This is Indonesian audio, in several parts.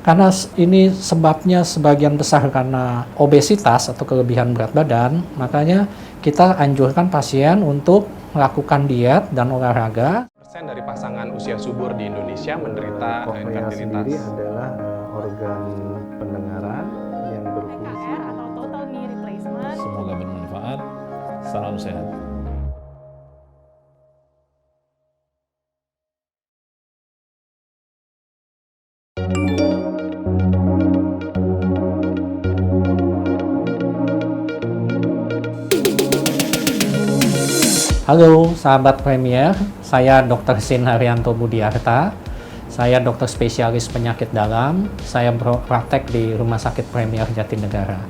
Karena ini sebabnya sebagian besar karena obesitas atau kelebihan berat badan, makanya kita anjurkan pasien untuk melakukan diet dan olahraga. Persen dari pasangan usia subur di Indonesia menderita Koknea infertilitas. sendiri adalah organ pendengaran yang berfungsi. TKR atau total knee replacement. Semoga bermanfaat. Salam sehat. Halo sahabat Premier, saya Dr. Sin Haryanto Budiarta. Saya dokter spesialis penyakit dalam. Saya berpraktek di Rumah Sakit Premier Jatinegara.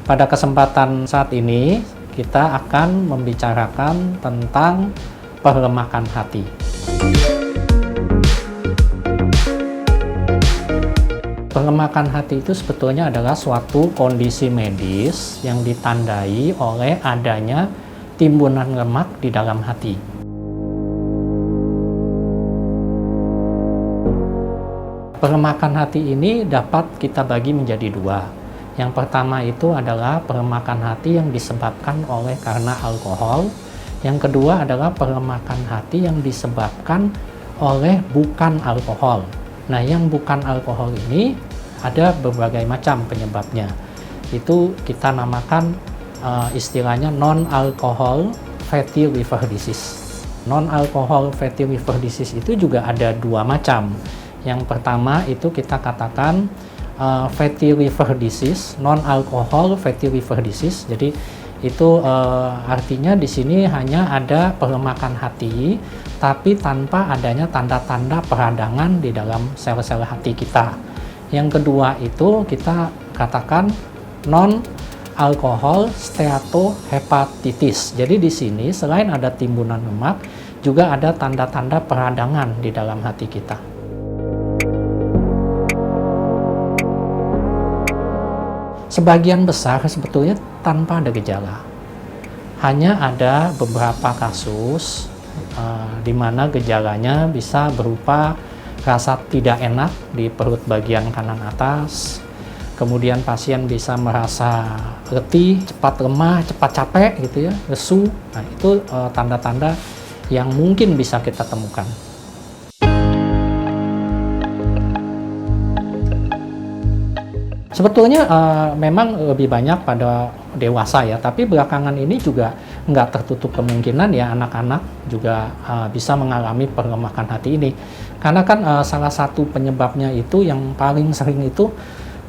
Pada kesempatan saat ini, kita akan membicarakan tentang perlemakan hati. Perlemakan hati itu sebetulnya adalah suatu kondisi medis yang ditandai oleh adanya timbunan lemak di dalam hati. Perlemakan hati ini dapat kita bagi menjadi dua. Yang pertama itu adalah perlemakan hati yang disebabkan oleh karena alkohol. Yang kedua adalah perlemakan hati yang disebabkan oleh bukan alkohol. Nah, yang bukan alkohol ini ada berbagai macam penyebabnya. Itu kita namakan istilahnya non-alcohol fatty liver disease. Non-alcohol fatty liver disease itu juga ada dua macam. Yang pertama itu kita katakan fatty liver disease, non-alcohol fatty liver disease. Jadi itu artinya di sini hanya ada perlemakan hati, tapi tanpa adanya tanda-tanda peradangan di dalam sel-sel hati kita. Yang kedua itu kita katakan non-alkohol steatohepatitis. Jadi di sini selain ada timbunan lemak, juga ada tanda-tanda peradangan di dalam hati kita. Sebagian besar sebetulnya tanpa ada gejala. Hanya ada beberapa kasus di mana gejalanya bisa berupa rasa tidak enak di perut bagian kanan atas. Kemudian pasien bisa merasa letih, cepat lemah, cepat capek gitu ya, lesu. Nah, itu tanda-tanda yang mungkin bisa kita temukan. Sebetulnya memang lebih banyak pada dewasa ya, tapi belakangan ini juga nggak tertutup kemungkinan ya anak-anak juga bisa mengalami perlemakan hati ini. Karena kan salah satu penyebabnya itu yang paling sering itu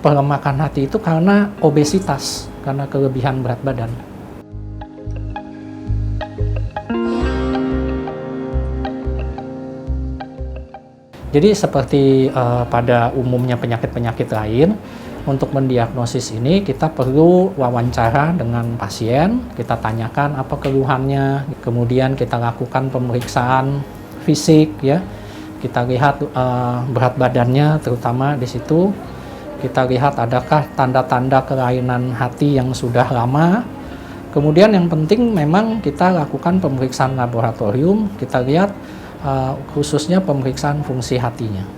perlemakan hati itu karena obesitas, karena kelebihan berat badan. Jadi seperti pada umumnya penyakit-penyakit lain, untuk mendiagnosis ini kita perlu wawancara dengan pasien, kita tanyakan apa keluhannya, kemudian kita lakukan pemeriksaan fisik ya. Kita lihat berat badannya terutama di situ. Kita lihat adakah tanda-tanda kelainan hati yang sudah lama. Kemudian yang penting memang kita lakukan pemeriksaan laboratorium, kita lihat khususnya pemeriksaan fungsi hatinya.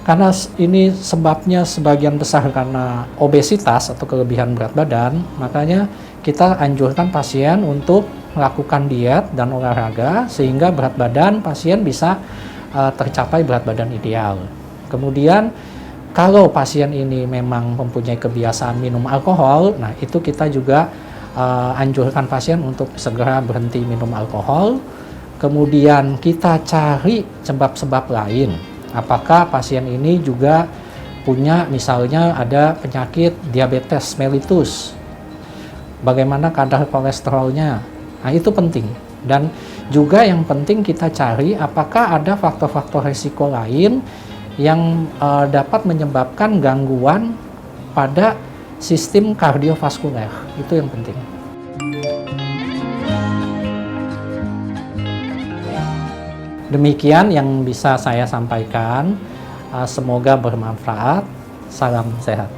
Karena ini sebabnya sebagian besar karena obesitas atau kelebihan berat badan, makanya kita anjurkan pasien untuk melakukan diet dan olahraga sehingga berat badan pasien bisa tercapai berat badan ideal. Kemudian kalau pasien ini memang mempunyai kebiasaan minum alkohol, nah itu kita juga anjurkan pasien untuk segera berhenti minum alkohol. Kemudian kita cari sebab-sebab lain. Apakah pasien ini juga punya misalnya ada penyakit diabetes mellitus, bagaimana kadar kolesterolnya, nah itu penting. Dan juga yang penting kita cari apakah ada faktor-faktor risiko lain yang dapat menyebabkan gangguan pada sistem kardiovaskuler, itu yang penting. Demikian yang bisa saya sampaikan. Semoga bermanfaat. Salam sehat.